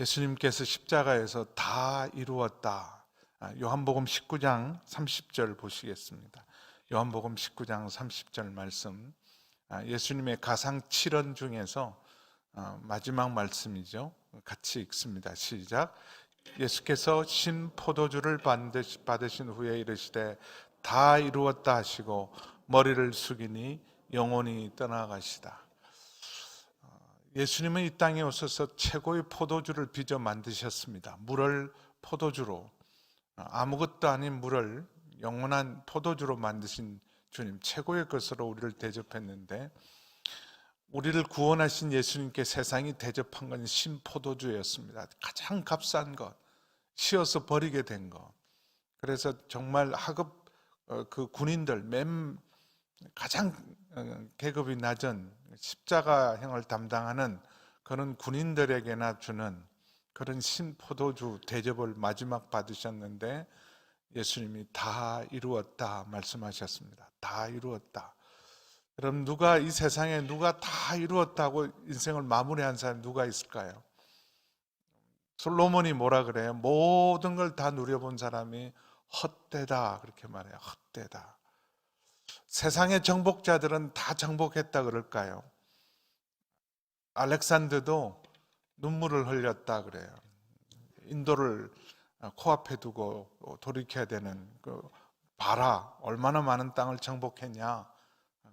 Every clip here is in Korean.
예수님께서 십자가에서 다 이루었다. 요한복음 19장 30절 보시겠습니다. 요한복음 19장 30절 말씀. 예수님의 가상 7언 중에서 마지막 말씀이죠. 같이 읽습니다. 시작. 예수께서 신 포도주를 받으신 후에 이르시되 다 이루었다 하시고 머리를 숙이니 영혼이 떠나가시다. 예수님은 이 땅에 오셔서 최고의 포도주를 빚어 만드셨습니다. 물을 포도주로, 아무것도 아닌 물을 영원한 포도주로 만드신 주님, 최고의 것으로 우리를 대접했는데, 우리를 구원하신 예수님께 세상이 대접한 건 신포도주였습니다. 가장 값싼 것, 씌어서 버리게 된 것. 그래서 정말 하급 그 군인들, 가장 계급이 낮은 십자가형을 담당하는 그런 군인들에게나 주는 그런 신포도주 대접을 마지막 받으셨는데, 예수님이 다 이루었다 말씀하셨습니다. 다 이루었다. 그럼 이 세상에 누가 다 이루었다고 인생을 마무리한 사람이 누가 있을까요? 솔로몬이 뭐라 그래요? 모든 걸 다 누려본 사람이 헛되다 그렇게 말해요. 헛되다. 세상의 정복자들은 다 정복했다 그럴까요? 알렉산더도 눈물을 흘렸다 그래요. 인도를 코앞에 두고 돌이켜야 되는 봐라 얼마나 많은 땅을 정복했냐.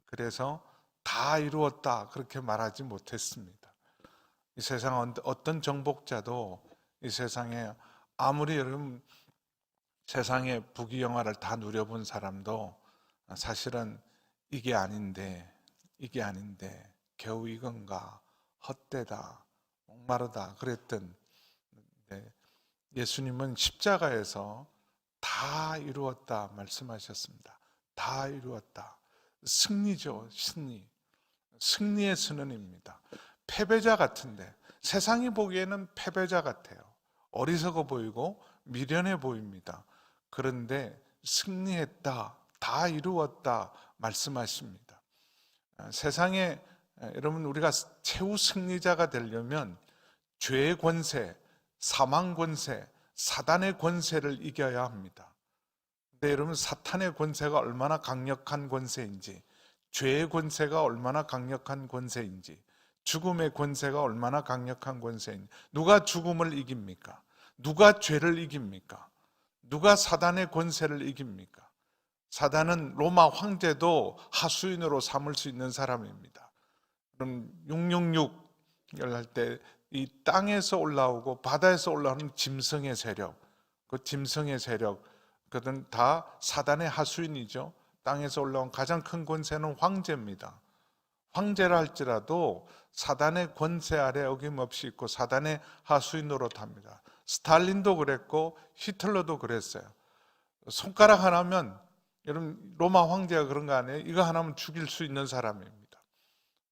그래서 다 이루었다 그렇게 말하지 못했습니다. 이 세상 어떤 정복자도 이 세상에 아무리 여러분 세상의 부귀영화를 다 누려본 사람도 사실은 이게 아닌데 겨우 이건가, 헛되다, 목마르다 그랬던, 예수님은 십자가에서 다 이루었다 말씀하셨습니다. 다 이루었다. 승리죠. 승리의 선언입니다. 패배자 같은데, 세상이 보기에는 패배자 같아요. 어리석어 보이고 미련해 보입니다. 그런데 승리했다, 다 이루었다 말씀하십니다. 세상에 여러분, 우리가 최후 승리자가 되려면 죄의 권세, 사망 권세, 사단의 권세를 이겨야 합니다. 근데 여러분, 사탄의 권세가 얼마나 강력한 권세인지, 죄의 권세가 얼마나 강력한 권세인지, 죽음의 권세가 얼마나 강력한 권세인지, 누가 죽음을 이깁니까? 누가 죄를 이깁니까? 누가 사단의 권세를 이깁니까? 사단은 로마 황제도 하수인으로 삼을 수 있는 사람입니다. 그럼 666을 할 때 이 땅에서 올라오고 바다에서 올라오는 짐승의 세력, 그 짐승의 세력, 그들은 다 사단의 하수인이죠. 땅에서 올라온 가장 큰 권세는 황제입니다. 황제라 할지라도 사단의 권세 아래 어김없이 있고 사단의 하수인 노릇합니다. 스탈린도 그랬고 히틀러도 그랬어요. 손가락 하나면, 여러분 로마 황제가 그런 거 아니에요? 이거 하나면 죽일 수 있는 사람입니다.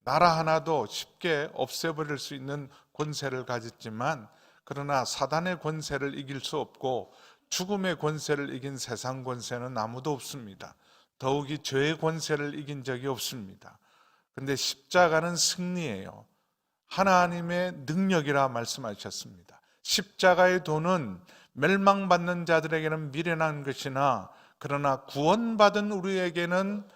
나라 하나도 쉽게 없애버릴 수 있는 권세를 가졌지만, 그러나 사단의 권세를 이길 수 없고 죽음의 권세를 이긴 세상 권세는 아무도 없습니다. 더욱이 죄의 권세를 이긴 적이 없습니다. 그런데 십자가는 승리예요. 하나님의 능력이라 말씀하셨습니다. 십자가의 도는 멸망받는 자들에게는 미련한 것이나 그러나 구원받은 우리에게는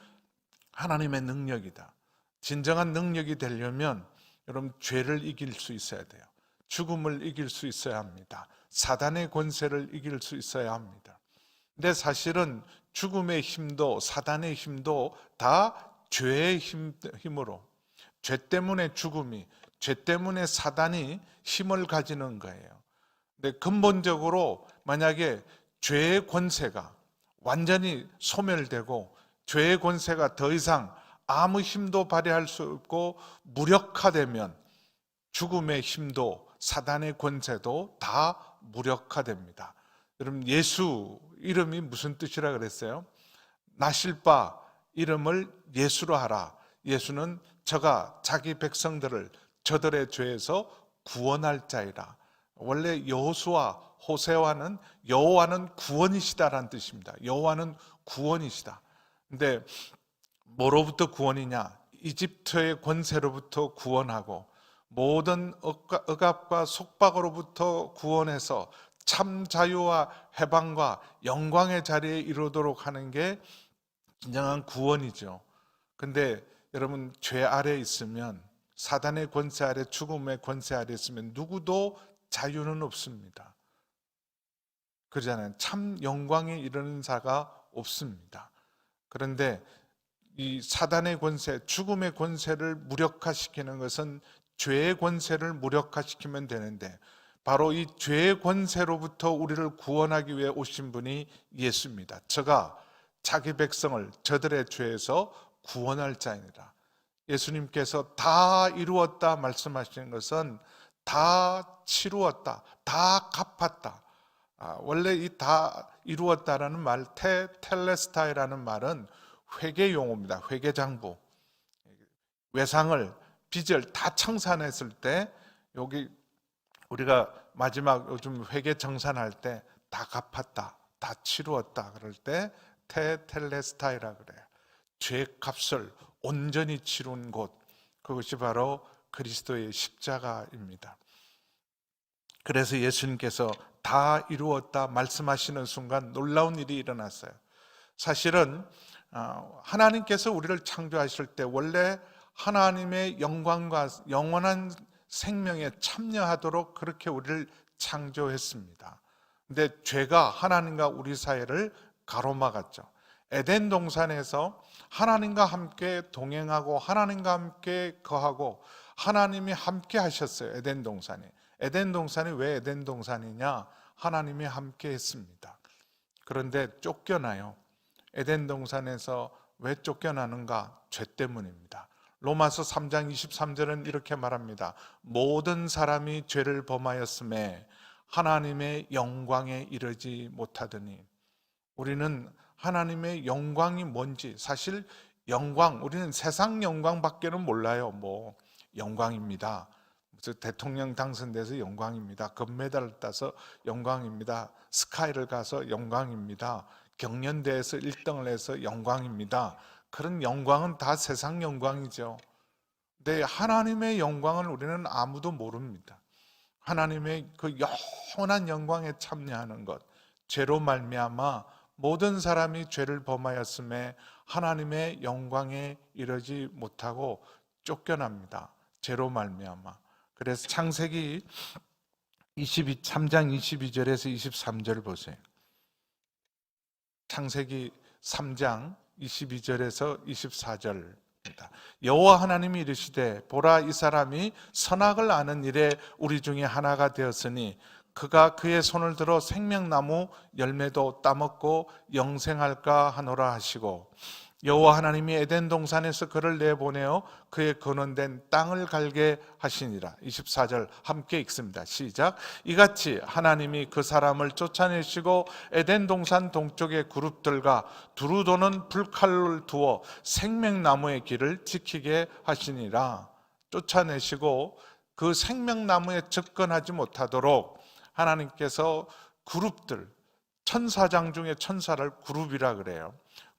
하나님의 능력이다. 진정한 능력이 되려면 여러분, 죄를 이길 수 있어야 돼요. 죽음을 이길 수 있어야 합니다. 사단의 권세를 이길 수 있어야 합니다. 근데 사실은 죽음의 힘도 사단의 힘도 다 죄의 힘으로, 죄 때문에 죽음이, 죄 때문에 사단이 힘을 가지는 거예요. 근데 근본적으로 만약에 죄의 권세가 완전히 소멸되고 죄의 권세가 더 이상 아무 힘도 발휘할 수 없고 무력화되면 죽음의 힘도 사단의 권세도 다 무력화됩니다. 여러분, 예수 이름이 무슨 뜻이라 그랬어요? 나실 바 이름을 예수로 하라. 예수는 저가 자기 백성들을 저들의 죄에서 구원할 자이라. 원래 여호수아, 호세아는 여호와는 구원이시다라는 뜻입니다. 여호와는 구원이시다. 근데 뭐로부터 구원이냐? 이집트의 권세로부터 구원하고, 모든 억압과 속박으로부터 구원해서 참 자유와 해방과 영광의 자리에 이르도록 하는 게 진정한 구원이죠. 근데 여러분, 죄 아래 있으면, 사단의 권세 아래, 죽음의 권세 아래 있으면 누구도 자유는 없습니다. 그러잖아요. 참 영광에 이르는 자가 없습니다. 그런데 이 사단의 권세, 죽음의 권세를 무력화시키는 것은 죄의 권세를 무력화시키면 되는데, 바로 이 죄의 권세로부터 우리를 구원하기 위해 오신 분이 예수입니다. 저가 자기 백성을 저들의 죄에서 구원할 자이니라. 예수님께서 다 이루었다 말씀하시는 것은 다 치루었다, 다 갚았다. 원래 이 다 이루었다라는 말, 텔레스타이라는 말은 회계 용어입니다. 회계장부. 외상을, 빚을 다 청산했을 때, 여기 우리가 마지막 요즘 회계 정산할 때 다 갚았다, 다 치루었다 그럴 때 텔레스타이라 그래요. 죄값을 온전히 치룬 곳, 그것이 바로 그리스도의 십자가입니다. 그래서 예수님께서 다 이루었다 말씀하시는 순간 놀라운 일이 일어났어요. 사실은 하나님께서 우리를 창조하실 때 원래 하나님의 영광과 영원한 생명에 참여하도록 그렇게 우리를 창조했습니다. 근데 죄가 하나님과 우리 사이를 가로막았죠. 에덴 동산에서 하나님과 함께 동행하고 하나님과 함께 거하고 하나님이 함께 하셨어요. 에덴 동산에. 에덴 동산이 왜 에덴 동산이냐? 하나님이 함께 했습니다. 그런데 쫓겨나요. 에덴 동산에서 왜 쫓겨나는가? 죄 때문입니다. 로마서 3장 23절은 이렇게 말합니다. 모든 사람이 죄를 범하였음에 하나님의 영광에 이르지 못하더니. 우리는 하나님의 영광이 뭔지, 사실 영광, 우리는 세상 영광밖에는 몰라요. 뭐 영광입니다, 대통령 당선돼서 영광입니다, 금메달을 따서 영광입니다, 스카이를 가서 영광입니다, 경연대회에서 1등을 해서 영광입니다. 그런 영광은 다 세상 영광이죠. 근데 하나님의 영광은 우리는 아무도 모릅니다. 하나님의 그 영원한 영광에 참여하는 것, 죄로 말미암아 모든 사람이 죄를 범하였음에 하나님의 영광에 이르지 못하고 쫓겨납니다. 죄로 말미암아. 그래서 창세기 3장 22절에서 23절 보세요. 창세기 3장 22절에서 24절. 여호와 하나님이 이르시되 보라, 이 사람이 선악을 아는 일에 우리 중에 하나가 되었으니 그가 그의 손을 들어 생명나무 열매도 따먹고 영생할까 하노라 하시고, 여호와 하나님이 에덴 동산에서 그를 내보내어 그의 거론된 땅을 갈게 하시니라. 24절 함께 읽습니다. 시작. 이같이 하나님이 그 사람을 쫓아내시고 에덴 동산 동쪽의 그룹들과 두루 도는 불칼을 두어 생명나무의 길을 지키게 하시니라. 쫓아내시고 그 생명나무에 접근하지 못하도록 하나님께서 그룹들, 천사장 중에 천사를 그룹이라 그래요.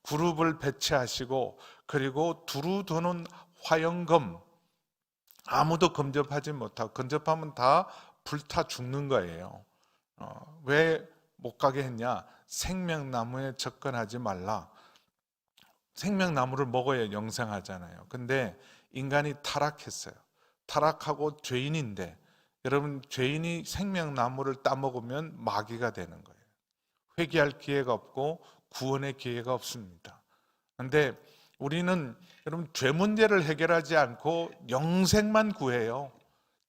그룹을 배치하시고, 그리고 두루 도는 화영검, 아무도 근접하지 못하고, 근접하면 다 불타 죽는 거예요. 왜 못 가게 했냐? 생명나무에 접근하지 말라. 생명나무를 먹어야 영생하잖아요. 근데 인간이 타락했어요. 타락하고 죄인인데, 여러분, 죄인이 생명나무를 따먹으면 마귀가 되는 거예요. 회개할 기회가 없고 구원의 기회가 없습니다. 그런데 우리는 여러분, 죄 문제를 해결하지 않고 영생만 구해요.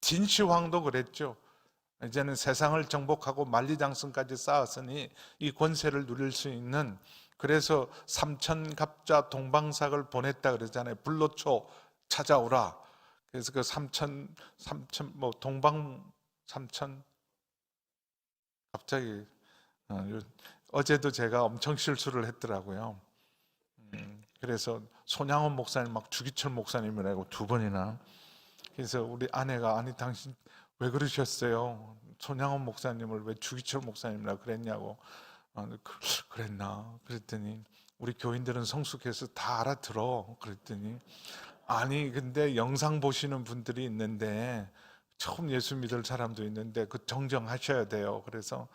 진시황도 그랬죠. 이제는 세상을 정복하고 만리장성까지 쌓았으니 이 권세를 누릴 수 있는, 그래서 삼천갑자 동방삭을 보냈다 그러잖아요. 불로초 찾아오라. 그래서 그 삼천 갑자기 어제도 제가 엄청 실수를 했더라고요. 그래서 손양원 목사님 막 주기철 목사님이라고 두 번이나. 그래서 우리 아내가, 아니 당신 왜 그러셨어요? 손양원 목사님을 왜 주기철 목사님이라 그랬냐고. 그랬나? 그랬더니 우리 교인들은 성숙해서 다 알아들어. 그랬더니 아니, 근데 영상 보시는 분들이 있는데 처음 예수 믿을 사람도 있는데 그 정정하셔야 돼요. 그래서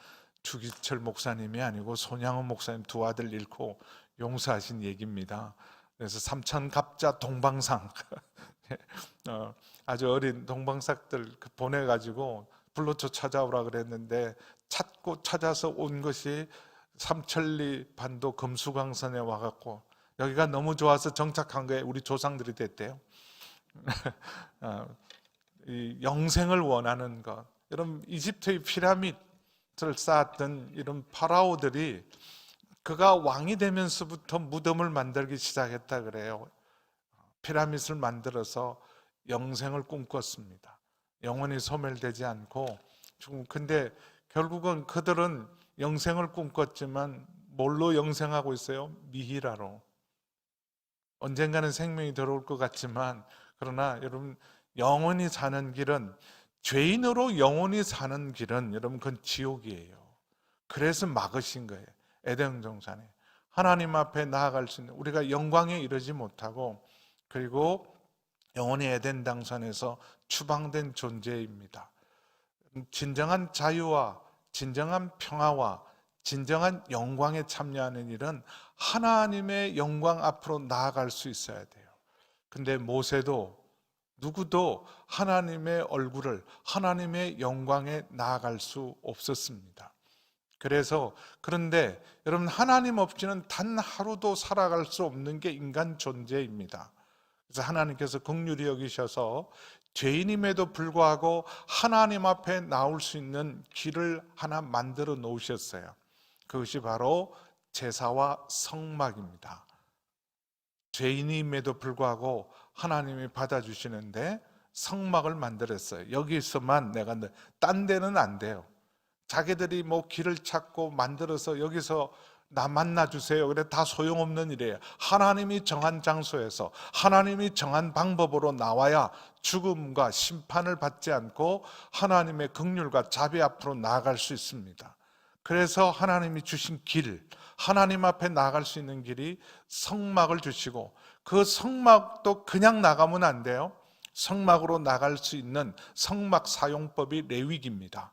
주기철 목사님이 아니고 손양원 목사님 두 아들 잃고 용서하신 얘기입니다. 그래서 삼천갑자 동방상 아주 어린 동방삭들 보내가지고 불로초 찾아오라 그랬는데 찾고 찾아서 온 것이 삼천리 반도 금수강산에 와갖고 여기가 너무 좋아서 정착한 거에 우리 조상들이 됐대요. 이 영생을 원하는 것. 여러분, 이집트의 피라미드를 쌓았던 이런 파라오들이 그가 왕이 되면서부터 무덤을 만들기 시작했다 그래요. 피라미드를 만들어서 영생을 꿈꿨습니다. 영원히 소멸되지 않고. 근데 결국은 그들은 영생을 꿈꿨지만 뭘로 영생하고 있어요? 미히라로. 언젠가는 생명이 들어올 것 같지만, 그러나 여러분, 영원히 사는 길은, 죄인으로 영원히 사는 길은 여러분 그건 지옥이에요. 그래서 막으신 거예요. 에덴 동산에 하나님 앞에 나아갈 수 있는, 우리가 영광에 이르지 못하고 그리고 영원히 에덴 동산에서 추방된 존재입니다. 진정한 자유와 진정한 평화와 진정한 영광에 참여하는 일은 하나님의 영광 앞으로 나아갈 수 있어야 돼요. 근데 모세도 누구도 하나님의 얼굴을, 하나님의 영광에 나아갈 수 없었습니다. 그런데 여러분, 하나님 없이는 단 하루도 살아갈 수 없는 게 인간 존재입니다. 그래서 하나님께서 긍휼히 여기셔서 죄인임에도 불구하고 하나님 앞에 나올 수 있는 길을 하나 만들어 놓으셨어요. 그것이 바로 제사와 성막입니다. 죄인임에도 불구하고 하나님이 받아주시는데 성막을 만들었어요. 여기서만 내가, 딴 데는 안 돼요. 자기들이 뭐 길을 찾고 만들어서 여기서 나 만나주세요. 그래, 다 소용없는 일이에요. 하나님이 정한 장소에서 하나님이 정한 방법으로 나와야 죽음과 심판을 받지 않고 하나님의 긍휼과 자비 앞으로 나아갈 수 있습니다. 그래서 하나님이 주신 길, 하나님 앞에 나아갈 수 있는 길이 성막을 주시고, 그 성막도 그냥 나가면 안 돼요. 성막으로 나갈 수 있는 성막 사용법이 레위기입니다.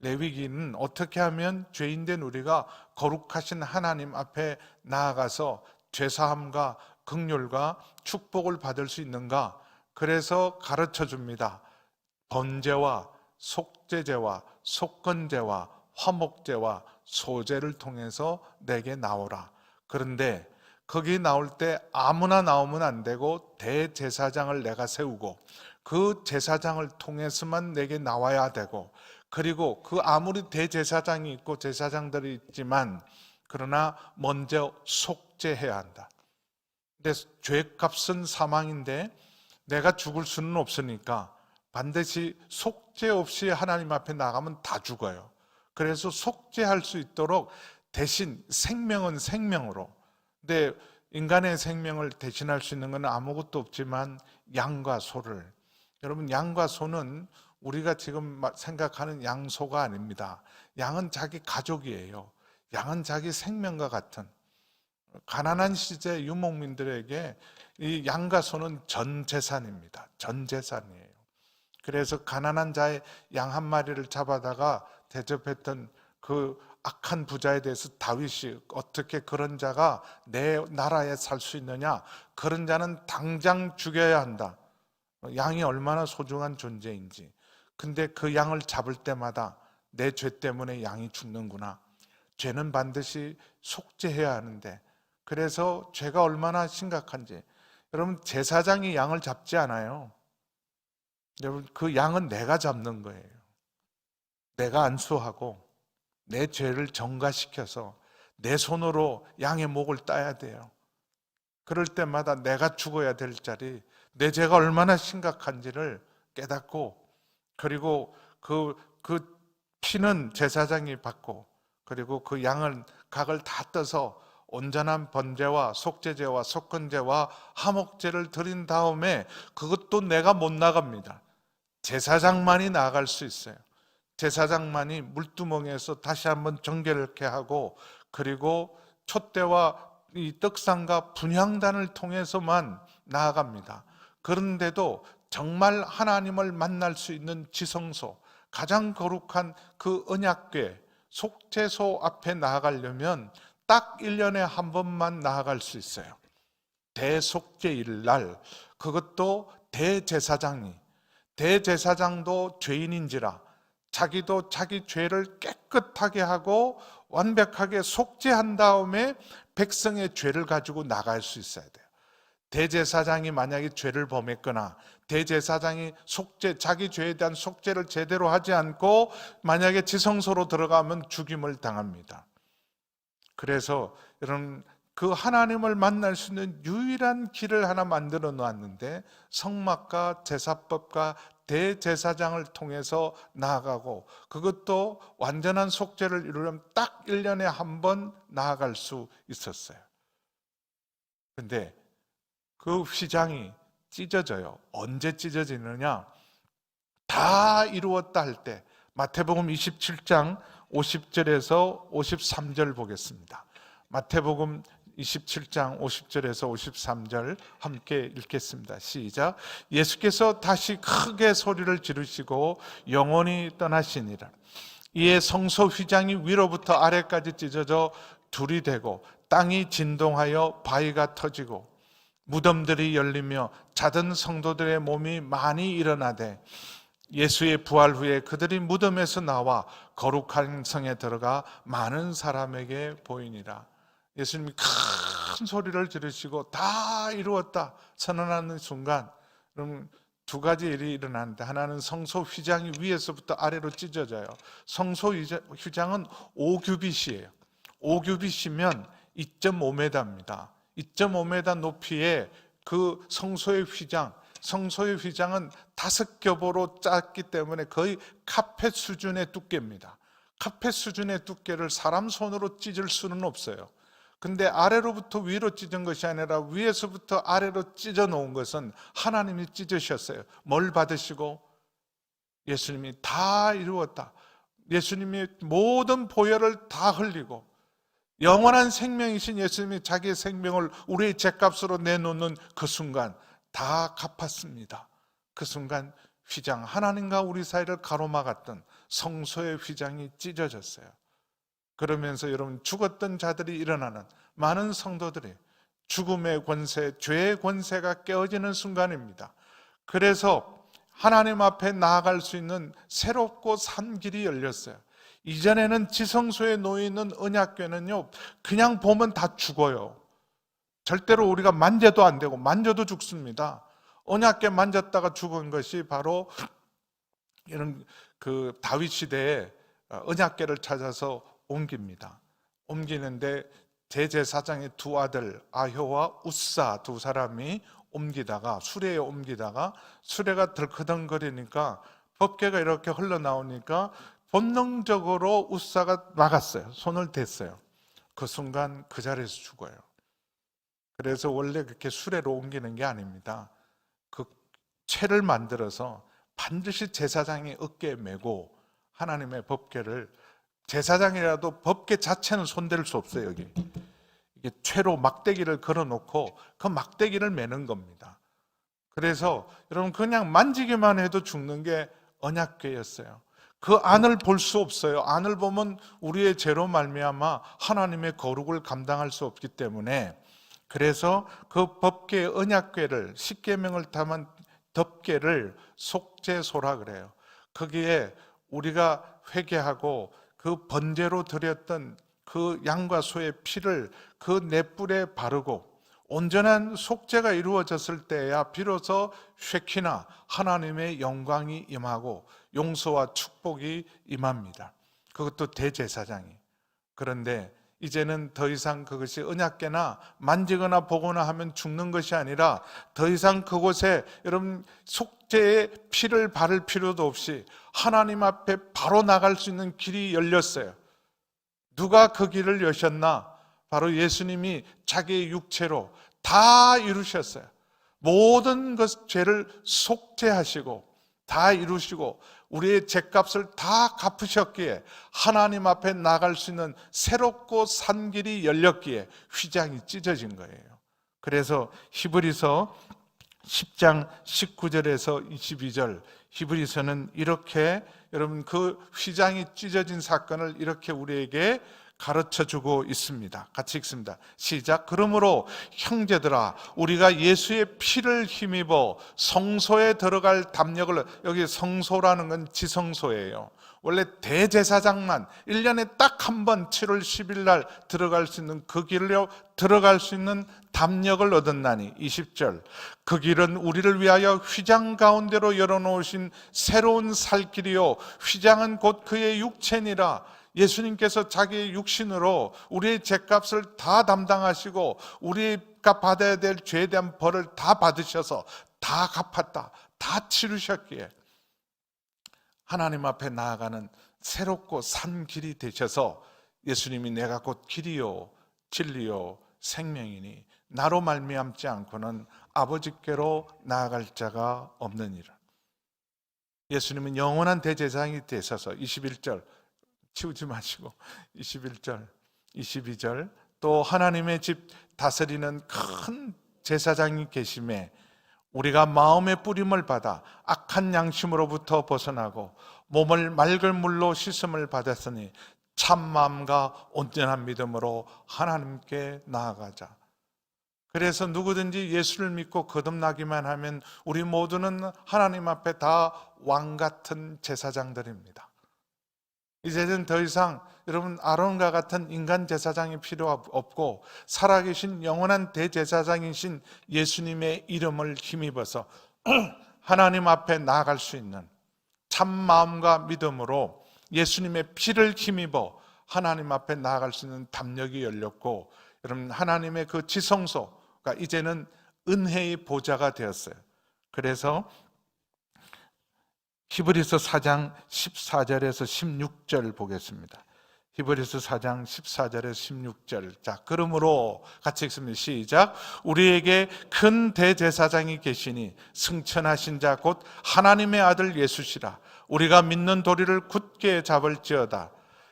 레위기는 어떻게 하면 죄인된 우리가 거룩하신 하나님 앞에 나아가서 죄사함과 긍휼과 축복을 받을 수 있는가? 그래서 가르쳐 줍니다. 번제와 속죄제와 속건제와 화목제와 소제를 통해서 내게 나오라. 그런데 거기 나올 때 아무나 나오면 안 되고 대제사장을 내가 세우고 그 제사장을 통해서만 내게 나와야 되고, 그리고 그 아무리 대제사장이 있고 제사장들이 있지만 그러나 먼저 속죄해야 한다. 근데 죄값은 사망인데 내가 죽을 수는 없으니까 반드시 속죄 없이 하나님 앞에 나가면 다 죽어요. 그래서 속죄할 수 있도록 대신 생명은 생명으로, 근데 인간의 생명을 대신할 수 있는 건 아무것도 없지만 양과 소를, 여러분, 양과 소는 우리가 지금 생각하는 양소가 아닙니다. 양은 자기 가족이에요. 양은 자기 생명과 같은, 가난한 시대 유목민들에게 이 양과 소는 전 재산입니다. 전 재산이에요. 그래서 가난한 자의 양 한 마리를 잡아다가 대접했던 그 악한 부자에 대해서 다윗이 어떻게 그런 자가 내 나라에 살 수 있느냐, 그런 자는 당장 죽여야 한다. 양이 얼마나 소중한 존재인지. 근데 그 양을 잡을 때마다 내 죄 때문에 양이 죽는구나, 죄는 반드시 속죄해야 하는데, 그래서 죄가 얼마나 심각한지. 여러분, 제사장이 양을 잡지 않아요. 여러분, 그 양은 내가 잡는 거예요. 내가 안수하고 내 죄를 정가시켜서 내 손으로 양의 목을 따야 돼요. 그럴 때마다 내가 죽어야 될 자리, 내 죄가 얼마나 심각한지를 깨닫고, 그리고 그 피는 제사장이 받고, 그리고 그 양을 각을 다 떠서 온전한 번제와 속죄제와 속건제와 화목제를 드린 다음에, 그것도 내가 못 나갑니다. 제사장만이 나아갈 수 있어요. 제사장만이 물두멍에서 다시 한번 정결케 하고, 그리고 촛대와 이 떡상과 분향단을 통해서만 나아갑니다. 그런데도 정말 하나님을 만날 수 있는 지성소, 가장 거룩한 그 언약궤, 속죄소 앞에 나아가려면 딱 1년에 한 번만 나아갈 수 있어요. 대속죄일 날, 그것도 대제사장도 죄인인지라 자기도 자기 죄를 깨끗하게 하고 완벽하게 속죄한 다음에 백성의 죄를 가지고 나갈 수 있어야 돼요. 대제사장이 만약에 죄를 범했거나 대제사장이 자기 죄에 대한 속죄를 제대로 하지 않고 만약에 지성소로 들어가면 죽임을 당합니다. 그래서 여러분, 그 하나님을 만날 수 있는 유일한 길을 하나 만들어 놓았는데, 성막과 제사법과 대제사장을 통해서 나아가고, 그것도 완전한 속죄를 이루려면 딱 1년에 한 번 나아갈 수 있었어요. 근데 그 휘장이 찢어져요. 언제 찢어지느냐? 다 이루었다 할 때, 마태복음 27장 50절에서 53절 보겠습니다. 마태복음 27장 50절에서 53절 함께 읽겠습니다. 시작. 예수께서 다시 크게 소리를 지르시고 영원히 떠나시니라. 이에 성소 휘장이 위로부터 아래까지 찢어져 둘이 되고 땅이 진동하여 바위가 터지고 무덤들이 열리며 자던 성도들의 몸이 많이 일어나되, 예수의 부활 후에 그들이 무덤에서 나와 거룩한 성에 들어가 많은 사람에게 보이니라. 예수님이 큰 소리를 지르시고 다 이루었다 선언하는 순간, 그럼 두 가지 일이 일어나는데, 하나는 성소 휘장이 위에서부터 아래로 찢어져요. 성소 휘장은 5규빗이에요. 5규빗이면 2.5m입니다. 2.5m 높이의 그 성소의 휘장은 5겹으로 짰기 때문에 거의 카펫 수준의 두께입니다. 카펫 수준의 두께를 사람 손으로 찢을 수는 없어요. 근데 아래로부터 위로 찢은 것이 아니라 위에서부터 아래로 찢어 놓은 것은 하나님이 찢으셨어요. 뭘 받으시고? 예수님이 다 이루었다. 예수님이 모든 보혈을 다 흘리고 영원한 생명이신 예수님이 자기의 생명을 우리의 죄값으로 내놓는 그 순간 다 갚았습니다. 그 순간 휘장, 하나님과 우리 사이를 가로막았던 성소의 휘장이 찢어졌어요. 그러면서 여러분, 죽었던 자들이 일어나는, 많은 성도들이 죽음의 권세, 죄의 권세가 깨어지는 순간입니다. 그래서 하나님 앞에 나아갈 수 있는 새롭고 산 길이 열렸어요. 이전에는 지성소에 놓여있는 언약궤는요, 그냥 보면 다 죽어요. 절대로 우리가 만져도 안 되고 만져도 죽습니다. 언약궤 만졌다가 죽은 것이 바로 이런 그 다윗 시대에 언약궤를 찾아서 옮깁니다. 옮기는데 대제사장의 두 아들 아효와 우사 두 사람이 수레에 옮기다가 수레가 덜커덩거리니까 법궤가 이렇게 흘러나오니까 본능적으로 우사가 막았어요. 손을 댔어요. 그 순간 그 자리에서 죽어요. 그래서 원래 그렇게 수레로 옮기는 게 아닙니다. 그 채를 만들어서 반드시 제사장이 어깨에 메고 하나님의 법궤를, 제사장이라도 법궤 자체는 손댈 수 없어요. 여기 이게 채로 막대기를 걸어놓고 그 막대기를 매는 겁니다. 그래서 여러분, 그냥 만지기만 해도 죽는 게 언약궤였어요. 그 안을 볼 수 없어요. 안을 보면 우리의 죄로 말미암아 하나님의 거룩을 감당할 수 없기 때문에, 그래서 그 법궤 언약궤를, 십계명을 담은 덮개를 속죄소라 그래요. 거기에 우리가 회개하고 그 번제로 드렸던 그 양과 소의 피를 그 냇불에 바르고 온전한 속죄가 이루어졌을 때야 비로소 쉐키나, 하나님의 영광이 임하고 용서와 축복이 임합니다. 그것도 대제사장이. 그런데 이제는 더 이상 그것이 언약궤나 만지거나 보거나 하면 죽는 것이 아니라, 더 이상 그곳에 여러분 속죄의 피를 바를 필요도 없이 하나님 앞에 바로 나갈 수 있는 길이 열렸어요. 누가 그 길을 여셨나? 바로 예수님이 자기의 육체로 다 이루셨어요. 모든 죄를 속죄하시고 다 이루시고 우리의 죄값을 다 갚으셨기에 하나님 앞에 나갈 수 있는 새롭고 산 길이 열렸기에 휘장이 찢어진 거예요. 그래서 히브리서 10장 19절에서 22절 히브리서는 이렇게 여러분 그 휘장이 찢어진 사건을 이렇게 우리에게 가르쳐주고 있습니다. 같이 읽습니다. 시작. 그러므로 형제들아 우리가 예수의 피를 힘입어 성소에 들어갈 담력을, 여기 성소라는 건 지성소예요. 원래 대제사장만 1년에 딱 한 번 7월 10일 날 들어갈 수 있는 그 길로 들어갈 수 있는 담력을 얻었나니 20절 그 길은 우리를 위하여 휘장 가운데로 열어놓으신 새로운 살 길이요 휘장은 곧 그의 육체니라. 예수님께서 자기의 육신으로 우리의 죄값을 다 담당하시고 우리가 받아야 될 죄에 대한 벌을 다 받으셔서 다 갚았다, 다 치르셨기에 하나님 앞에 나아가는 새롭고 산 길이 되셔서 예수님이 내가 곧 길이요 진리요 생명이니 나로 말미암지 않고는 아버지께로 나아갈 자가 없느니라. 예수님은 영원한 대제사장이 되셔서 21절 치우지 마시고 21절 22절 또 하나님의 집 다스리는 큰 제사장이 계심에 우리가 마음의 뿌림을 받아 악한 양심으로부터 벗어나고 몸을 맑은 물로 씻음을 받았으니 참 마음과 온전한 믿음으로 하나님께 나아가자. 그래서 누구든지 예수를 믿고 거듭나기만 하면 우리 모두는 하나님 앞에 다 왕 같은 제사장들입니다. 이제는 더 이상 여러분 아론과 같은 인간 제사장이 필요 없고 살아계신 영원한 대제사장이신 예수님의 이름을 힘입어서 하나님 앞에 나아갈 수 있는 참 마음과 믿음으로 예수님의 피를 힘입어 하나님 앞에 나아갈 수 있는 담력이 열렸고 여러분 하나님의 그 지성소가 이제는 은혜의 보좌가 되었어요. 그래서 히브리서 4장 14절에서 16절 보겠습니다. 히브리서 4장 14절에서 16절. 자, 그러므로 같이 읽습니다. 시작. 우리에게 큰 대제사장이 계시니 승천하신 자 곧 하나님의 아들 예수시라. 우리가 믿는 도리를 굳게 잡을지어다.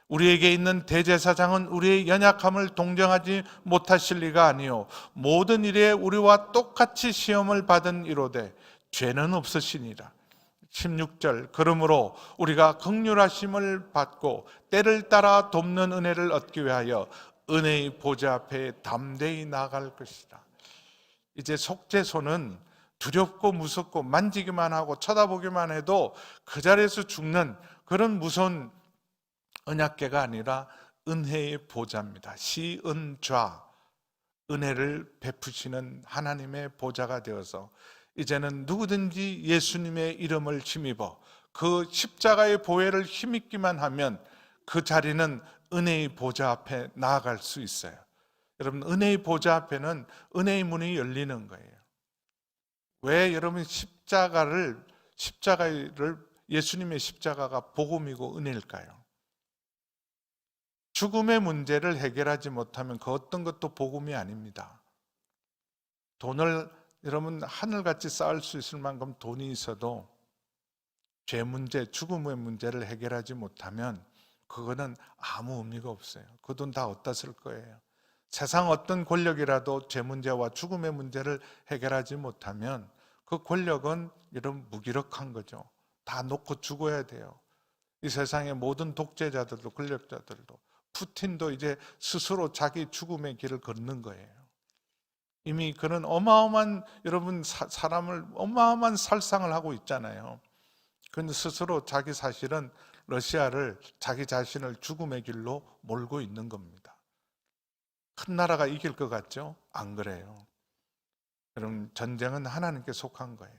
우리에게 있는 대제사장은 우리의 연약함을 동정하지 못하실 리가 아니요 모든 일에 우리와 똑같이 시험을 받은 이로되 죄는 없으시니라. 16절 그러므로 우리가 긍휼하심을 받고 때를 따라 돕는 은혜를 얻기 위하여 은혜의 보좌 앞에 담대히 나아갈 것이다. 이제 속죄소는 두렵고 무섭고 만지기만 하고 쳐다보기만 해도 그 자리에서 죽는 그런 무서운 언약궤가 아니라 은혜의 보좌입니다. 시은좌 은혜를 베푸시는 하나님의 보좌가 되어서 이제는 누구든지 예수님의 이름을 힘입어 그 십자가의 보혈을 힘입기만 하면 그 자리는 은혜의 보좌 앞에 나아갈 수 있어요. 여러분 은혜의 보좌 앞에는 은혜의 문이 열리는 거예요. 왜 여러분 십자가를 예수님의 십자가가 복음이고 은혜일까요? 죽음의 문제를 해결하지 못하면 그 어떤 것도 복음이 아닙니다. 돈을 여러분 하늘같이 쌓을 수 있을 만큼 돈이 있어도 죄 문제, 죽음의 문제를 해결하지 못하면 그거는 아무 의미가 없어요. 그 돈 다 어디다 쓸 거예요? 세상 어떤 권력이라도 죄 문제와 죽음의 문제를 해결하지 못하면 그 권력은 여러분 무기력한 거죠. 다 놓고 죽어야 돼요. 이 세상의 모든 독재자들도 권력자들도 푸틴도 이제 스스로 자기 죽음의 길을 걷는 거예요. 이미 그런 어마어마한 여러분 사람을 어마어마한 살상을 하고 있잖아요. 그런데 스스로 자기 사실은 러시아를 자기 자신을 죽음의 길로 몰고 있는 겁니다. 큰 나라가 이길 것 같죠? 안 그래요. 여러분 전쟁은 하나님께 속한 거예요.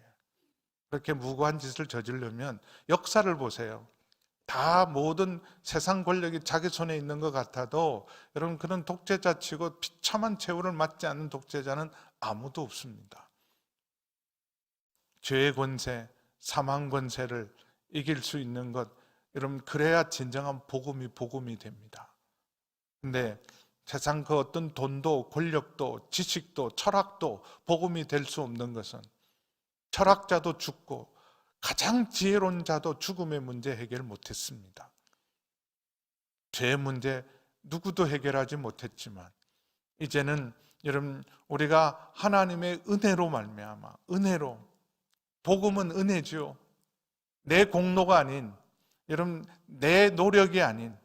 그렇게 무고한 짓을 저지르려면 역사를 보세요. 다 모든 세상 권력이 자기 손에 있는 것 같아도 여러분 그런 독재자치고 비참한 최후를 맞지 않는 독재자는 아무도 없습니다. 죄의 권세, 사망 권세를 이길 수 있는 것 여러분 그래야 진정한 복음이 됩니다. 근데 세상 그 어떤 돈도 권력도 지식도 철학도 복음이 될 수 없는 것은 철학자도 죽고 가장 지혜로운 자도 죽음의 문제 해결 못했습니다. 죄의 문제 누구도 해결하지 못했지만 이제는 여러분, 우리가 하나님의 은혜로 말미암아, 은혜로, 복음은 은혜죠. 내 공로가 아닌, 여러분, 내 노력이 아닌,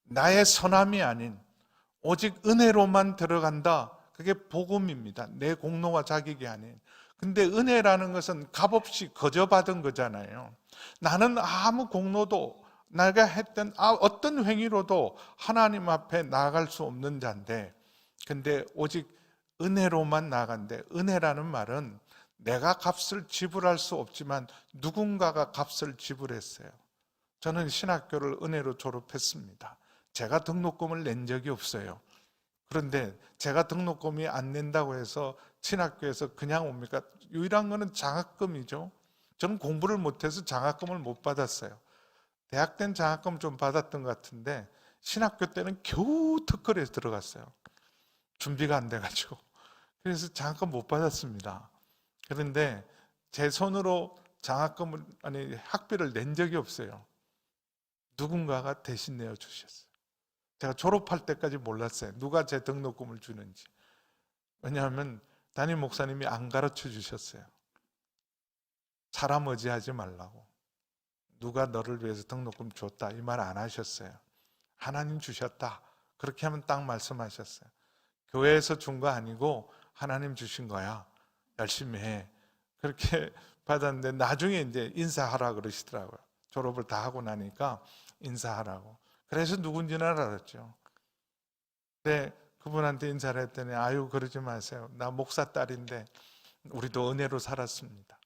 나의 선함이 아닌 오직 은혜로만 들어간다. 그게 복음입니다. 내 공로와 자격이 아닌. 근데 은혜라는 것은 값없이 거저 받은 거잖아요. 나는 아무 공로도, 내가 했던 어떤 행위로도 하나님 앞에 나아갈 수 없는 자인데, 근데 오직 은혜로만 나아간대. 은혜라는 말은 내가 값을 지불할 수 없지만 누군가가 값을 지불했어요. 저는 신학교를 은혜로 졸업했습니다. 제가 등록금을 낸 적이 없어요. 그런데 제가 등록금이 안 낸다고 해서 신학교에서 그냥 옵니까? 유일한 거는 장학금이죠. 저는 공부를 못해서 장학금을 못 받았어요. 대학 때는 장학금 좀 받았던 것 같은데 신학교 때는 겨우 특허에서 들어갔어요. 준비가 안 돼가지고. 그래서 장학금 못 받았습니다. 그런데 제 손으로 장학금을, 학비를 낸 적이 없어요. 누군가가 대신 내어주셨어요. 제가 졸업할 때까지 몰랐어요. 누가 제 등록금을 주는지. 왜냐하면 담임 목사님이 안 가르쳐 주셨어요. 사람 의지하지 말라고. 누가 너를 위해서 등록금 줬다 이 말 안 하셨어요. 하나님 주셨다. 그렇게 하면 딱 말씀하셨어요. 교회에서 준 거 아니고 하나님 주신 거야. 열심히 해. 그렇게 받았는데 나중에 이제 인사하라 그러시더라고요. 졸업을 다 하고 나니까 인사하라고. 그래서 누군지는 알았죠. 근데 그분한테 인사를 했더니 아유 그러지 마세요. 나 목사 딸인데 우리도 은혜로 살았습니다.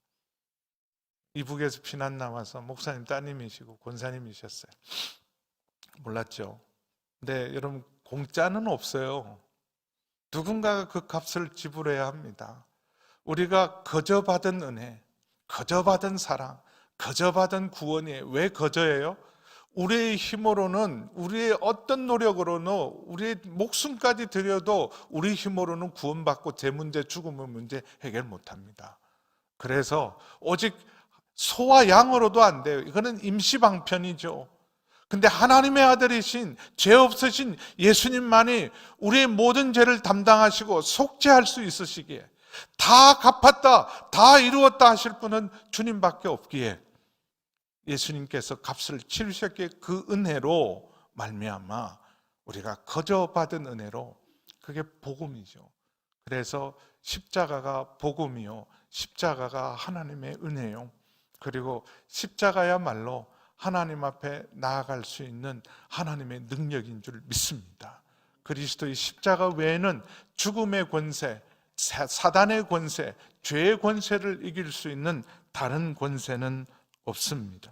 이북에서 피난 나와서 목사님 따님이시고 권사님이셨어요. 몰랐죠. 근데 여러분 공짜는 없어요. 누군가가 그 값을 지불해야 합니다. 우리가 거저 받은 은혜, 거저 받은 사랑, 거저 받은 구원이 왜 거저예요? 우리의 힘으로는, 우리의 어떤 노력으로는, 우리의 목숨까지 들여도 우리 힘으로는 구원받고 제 문제, 죽음의 문제 해결 못합니다. 그래서 오직 소와 양으로도 안 돼요. 이거는 임시방편이죠. 근데 하나님의 아들이신 죄 없으신 예수님만이 우리의 모든 죄를 담당하시고 속죄할 수 있으시기에, 다 갚았다, 다 이루었다 하실 분은 주님밖에 없기에 예수님께서 값을 치르셨기에 그 은혜로 말미암아 우리가 거저 받은 은혜로, 그게 복음이죠. 그래서 십자가가 복음이요, 십자가가 하나님의 은혜요. 그리고 십자가야말로 하나님 앞에 나아갈 수 있는 하나님의 능력인 줄 믿습니다. 그리스도의 십자가 외에는 죽음의 권세, 사단의 권세, 죄의 권세를 이길 수 있는 다른 권세는 없습니다.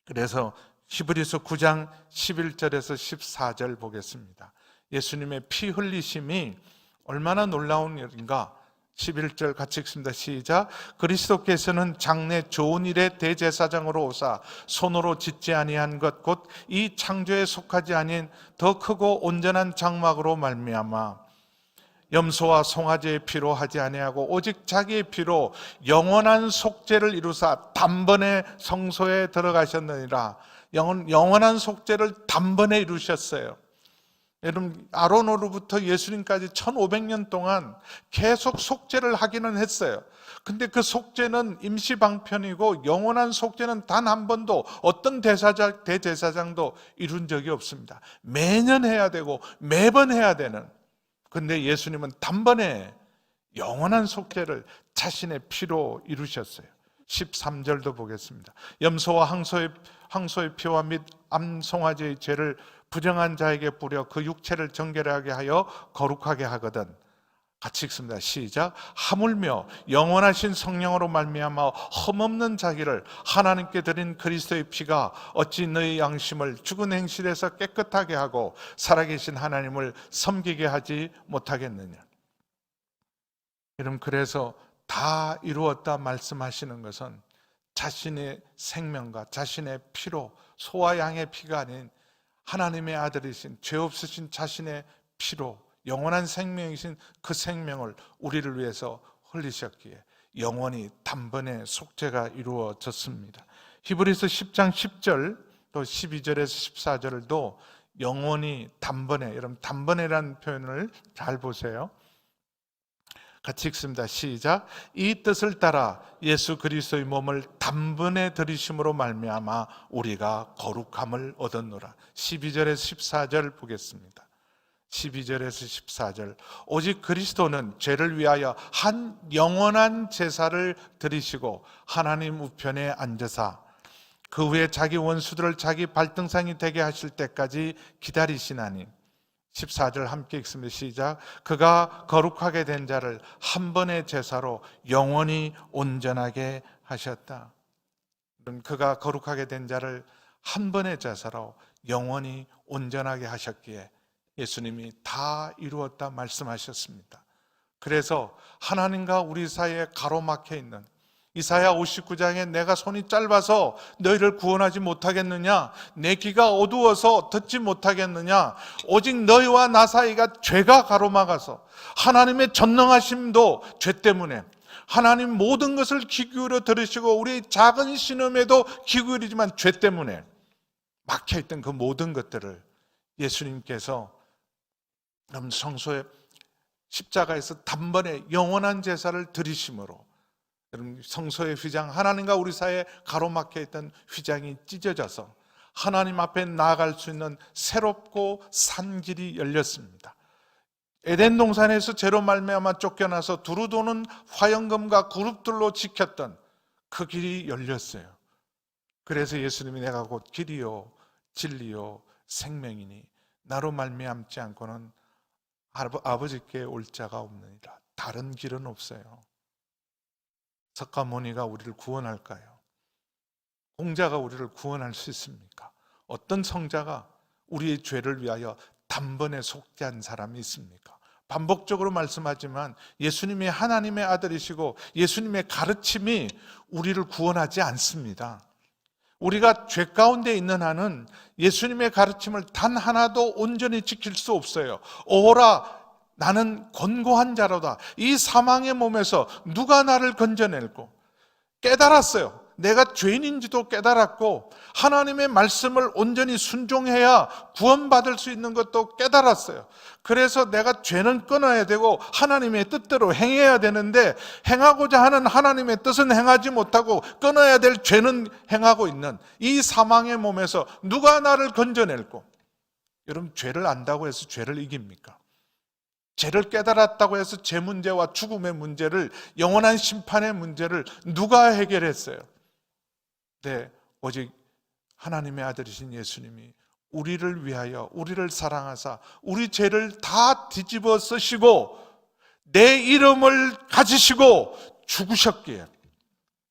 그래서 히브리서 9장 11절에서 14절 보겠습니다. 예수님의 피 흘리심이 얼마나 놀라운 일인가. 11절 같이 읽습니다. 시작. 그리스도께서는 장래 좋은 일의 대제사장으로 오사 손으로 짓지 아니한 것 곧 이 창조에 속하지 아닌 더 크고 온전한 장막으로 말미암아 염소와 송아지의 피로 하지 아니하고 오직 자기의 피로 영원한 속죄를 이루사 단번에 성소에 들어가셨느니라. 영원한 속죄를 단번에 이루셨어요. 여러분, 아론으로부터 예수님까지 1500년 동안 계속 속죄를 하기는 했어요. 근데 그 속죄는 임시방편이고 영원한 속죄는 단 한 번도 어떤 대제사장도 이룬 적이 없습니다. 매년 해야 되고 매번 해야 되는. 근데 예수님은 단번에 영원한 속죄를 자신의 피로 이루셨어요. 13절도 보겠습니다. 염소와 항소의 피와 및 암송아지의 죄를 부정한 자에게 뿌려 그 육체를 정결하게 하여 거룩하게 하거든. 같이 읽습니다. 시작. 하물며 영원하신 성령으로 말미암아 흠없는 자기를 하나님께 드린 그리스도의 피가 어찌 너희 양심을 죽은 행실에서 깨끗하게 하고 살아계신 하나님을 섬기게 하지 못하겠느냐. 여러분, 그래서 다 이루었다 말씀하시는 것은 자신의 생명과 자신의 피로, 소와 양의 피가 아닌 하나님의 아들이신 죄 없으신 자신의 피로 영원한 생명이신 그 생명을 우리를 위해서 흘리셨기에 영원히 단번에 속죄가 이루어졌습니다. 히브리서 10장 10절 또 12절에서 14절도 영원히 단번에, 여러분 단번에라는 표현을 잘 보세요. 같이 읽습니다. 시작. 이 뜻을 따라 예수 그리스도의 몸을 단번에 들이심으로 말미암아 우리가 거룩함을 얻었노라. 12절에서 14절 보겠습니다. 12절에서 14절. 오직 그리스도는 죄를 위하여 한 영원한 제사를 드리시고 하나님 우편에 앉으사 그 후에 자기 원수들을 자기 발등상이 되게 하실 때까지 기다리시나니. 14절 함께 읽습니다. 시작. 그가 거룩하게 된 자를 한 번의 제사로 영원히 온전하게 하셨다. 그가 거룩하게 된 자를 한 번의 제사로 영원히 온전하게 하셨기에 예수님이 다 이루었다 말씀하셨습니다. 그래서 하나님과 우리 사이에 가로막혀 있는 이사야 59장에 내가 손이 짧아서 너희를 구원하지 못하겠느냐, 내 귀가 어두워서 듣지 못하겠느냐, 오직 너희와 나 사이가 죄가 가로막아서 하나님의 전능하심도 죄 때문에 하나님 모든 것을 귀 기울여 들으시고 우리 작은 신음에도 귀 기울이지만 죄 때문에 막혀있던 그 모든 것들을 예수님께서 성소의 십자가에서 단번에 영원한 제사를 드리심으로 여러분 성소의 휘장, 하나님과 우리 사이에 가로막혀 있던 휘장이 찢어져서 하나님 앞에 나아갈 수 있는 새롭고 산 길이 열렸습니다. 에덴 동산에서 죄로 말미암아 쫓겨나서 두루 도는 화영금과 그룹들로 지켰던 그 길이 열렸어요. 그래서 예수님이 내가 곧 길이요 진리요 생명이니 나로 말미암지 않고는 아버지께 올 자가 없느니라. 다른 길은 없어요. 석가모니가 우리를 구원할까요? 공자가 우리를 구원할 수 있습니까? 어떤 성자가 우리의 죄를 위하여 단번에 속죄한 사람이 있습니까? 반복적으로 말씀하지만 예수님이 하나님의 아들이시고 예수님의 가르침이 우리를 구원하지 않습니다. 우리가 죄 가운데 있는 한은 예수님의 가르침을 단 하나도 온전히 지킬 수 없어요. 오라 나는 권고한 자로다. 이 사망의 몸에서 누가 나를 건져낼고, 깨달았어요. 내가 죄인인지도 깨달았고 하나님의 말씀을 온전히 순종해야 구원받을 수 있는 것도 깨달았어요. 그래서 내가 죄는 끊어야 되고 하나님의 뜻대로 행해야 되는데 행하고자 하는 하나님의 뜻은 행하지 못하고 끊어야 될 죄는 행하고 있는 이 사망의 몸에서 누가 나를 건져낼고. 여러분 죄를 안다고 해서 죄를 이깁니까? 죄를 깨달았다고 해서 죄 문제와 죽음의 문제를, 영원한 심판의 문제를 누가 해결했어요? 네, 오직 하나님의 아들이신 예수님이 우리를 위하여 우리를 사랑하사 우리 죄를 다 뒤집어 쓰시고 내 이름을 가지시고 죽으셨기에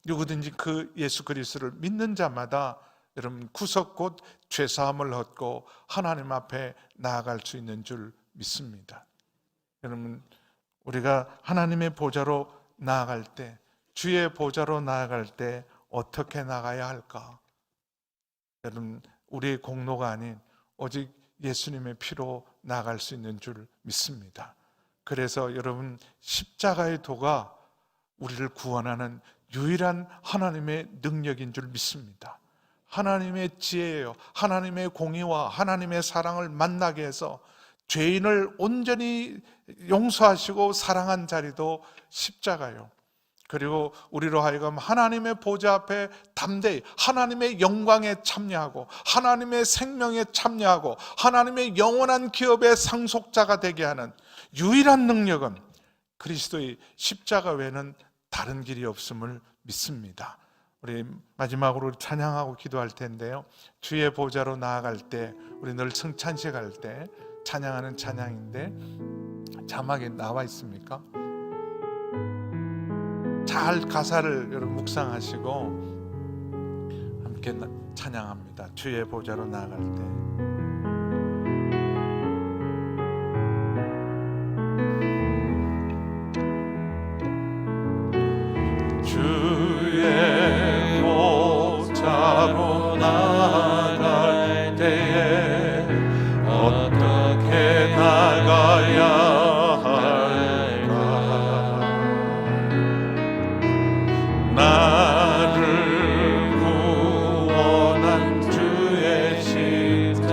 누구든지 그 예수 그리스도를 믿는 자마다 여러분 구속 곧 죄사함을 얻고 하나님 앞에 나아갈 수 있는 줄 믿습니다. 여러분 우리가 하나님의 보좌로 나아갈 때, 주의 보좌로 나아갈 때 어떻게 나가야 할까? 여러분 우리의 공로가 아닌 오직 예수님의 피로 나아갈 수 있는 줄 믿습니다. 그래서 여러분 십자가의 도가 우리를 구원하는 유일한 하나님의 능력인 줄 믿습니다. 하나님의 지혜예요. 하나님의 공의와 하나님의 사랑을 만나게 해서 죄인을 온전히 용서하시고 사랑한 자리도 십자가요. 그리고 우리로 하여금 하나님의 보좌 앞에 담대히 하나님의 영광에 참여하고 하나님의 생명에 참여하고 하나님의 영원한 기업의 상속자가 되게 하는 유일한 능력은 그리스도의 십자가 외에는 다른 길이 없음을 믿습니다. 우리 마지막으로 찬양하고 기도할 텐데요, 주의 보좌로 나아갈 때 우리 늘 승찬식 할 때 찬양하는 찬양인데 자막에 나와 있습니까? 잘 가사를 여러분 묵상하시고 함께 찬양합니다. 주의 보좌로 나아갈 때. 주의 보좌로 나아갈 때에 어떻게 나가야 할까? 나를 구원한 주의 십자가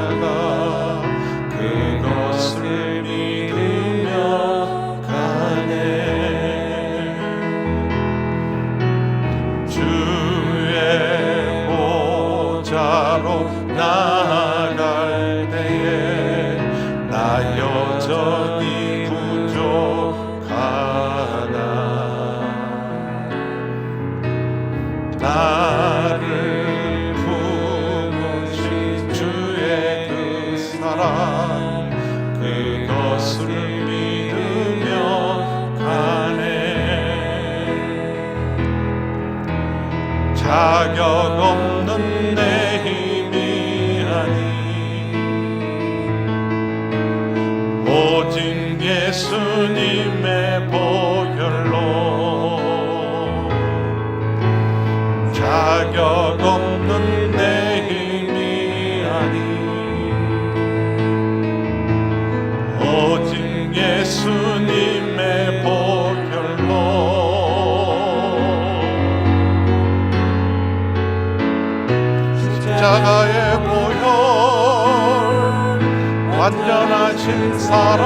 완전하신 사랑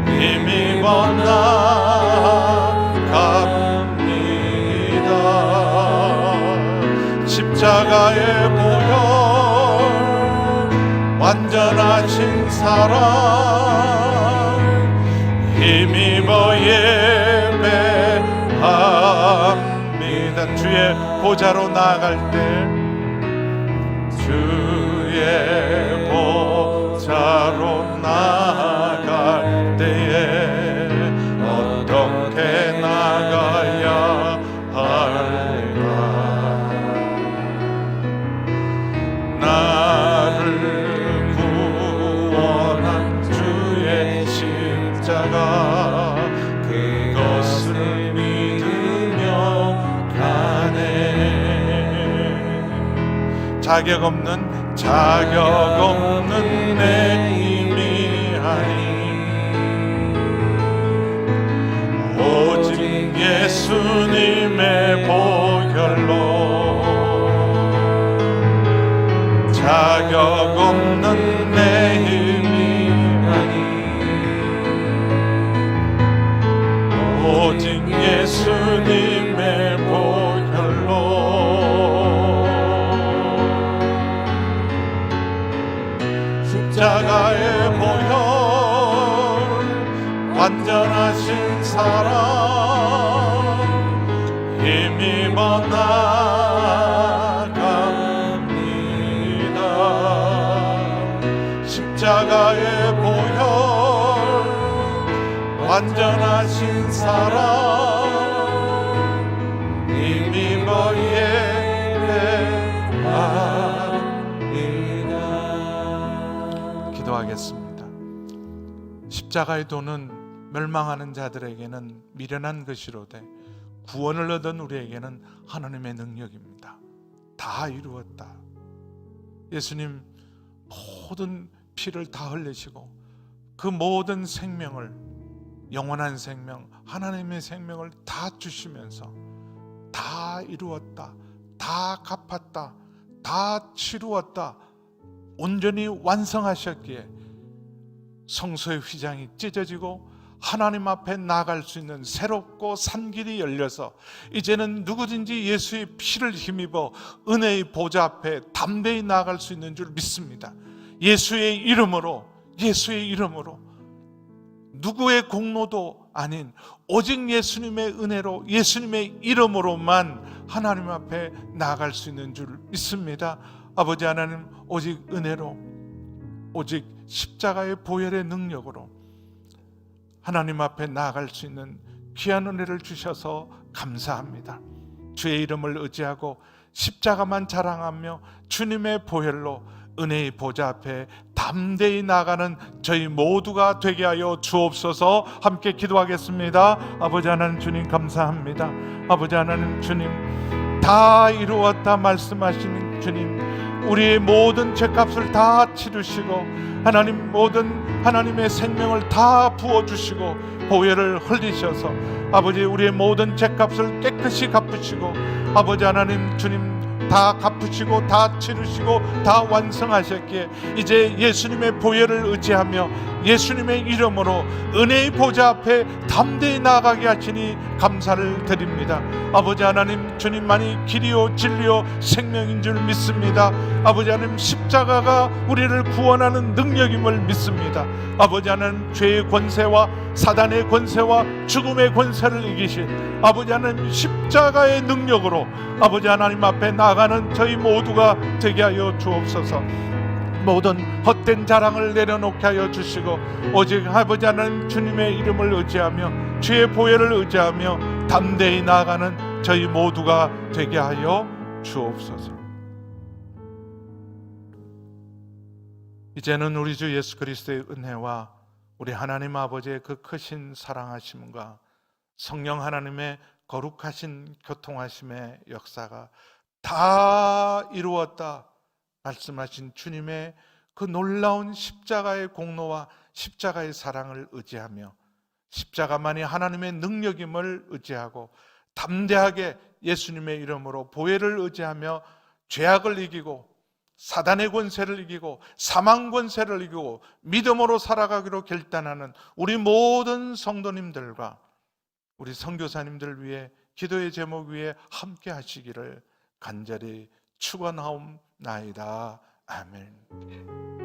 힘입어 나갑니다. 십자가의 보혈 완전하신 사랑 힘입어 예배합니다. 주의 보좌로 나아갈 때 주의 보좌로 나아갈 때에 어떻게 나가야 할까? 나를 구원한 주의 십자가 그것을 믿으며 가네. 자격 없는 내 힘이 아닌 오직 예수님의 보혈로 자격 없는 내 힘이 아닌 오직 예수님의 보혈로 십자가의 보혈 완전하신 사랑 힘입어 나갑니다. 십자가의 보혈 완전하신 사랑 힘입어 예배합니다. 기도하겠습니다. 십자가의 도는 멸망하는 자들에게는 미련한 것이로되 구원을 얻은 우리에게는 하나님의 능력입니다. 다 이루었다. 예수님 모든 피를 다 흘리시고 그 모든 생명을, 영원한 생명, 하나님의 생명을 다 주시면서 다 이루었다, 다 갚았다, 다 치루었다, 온전히 완성하셨기에 성소의 휘장이 찢어지고 하나님 앞에 나아갈 수 있는 새롭고 산 길이 열려서 이제는 누구든지 예수의 피를 힘입어 은혜의 보좌 앞에 담대히 나아갈 수 있는 줄 믿습니다. 예수의 이름으로 누구의 공로도 아닌 오직 예수님의 은혜로 예수님의 이름으로만 하나님 앞에 나아갈 수 있는 줄 믿습니다. 아버지 하나님, 오직 은혜로, 오직 십자가의 보혈의 능력으로 하나님 앞에 나아갈 수 있는 귀한 은혜를 주셔서 감사합니다. 주의 이름을 의지하고 십자가만 자랑하며 주님의 보혈로 은혜의 보좌 앞에 담대히 나아가는 저희 모두가 되게 하여 주옵소서. 함께 기도하겠습니다. 아버지 하나님 주님 감사합니다. 아버지 하나님 주님, 다 이루었다 말씀하시는 주님, 우리의 모든 죄값을 다 치르시고 하나님 모든 하나님의 생명을 다 부어주시고 보혈을 흘리셔서 아버지 우리의 모든 죄값을 깨끗이 갚으시고 아버지 하나님 주님 다 갚으시고 다 치르시고 다 완성하셨기에 이제 예수님의 보혈을 의지하며 예수님의 이름으로 은혜의 보좌 앞에 담대히 나아가게 하시니 감사를 드립니다. 아버지 하나님 주님만이 길이요 진리요 생명인 줄 믿습니다. 아버지 하나님 십자가가 우리를 구원하는 능력임을 믿습니다. 아버지 하나님 죄의 권세와 사단의 권세와 죽음의 권세를 이기신 아버지 하나님 십자가의 능력으로 아버지 하나님 앞에 나아가는 저희 모두가 되게 하여 주옵소서. 모든 헛된 자랑을 내려놓게 하여 주시고 오직 아버지 하나님 주님의 이름을 의지하며 주의 보혈을 의지하며 담대히 나아가는 저희 모두가 되게 하여 주옵소서. 이제는 우리 주 예수 그리스도의 은혜와 우리 하나님 아버지의 그 크신 사랑하심과 성령 하나님의 거룩하신 교통하심의 역사가 다 이루었다 말씀하신 주님의 그 놀라운 십자가의 공로와 십자가의 사랑을 의지하며 십자가만이 하나님의 능력임을 의지하고 담대하게 예수님의 이름으로 보혈을 의지하며 죄악을 이기고 사단의 권세를 이기고 사망 권세를 이기고 믿음으로 살아가기로 결단하는 우리 모든 성도님들과 우리 선교사님들 위해 기도의 제목 위에 함께 하시기를 간절히 축원하옵나이다. 아멘.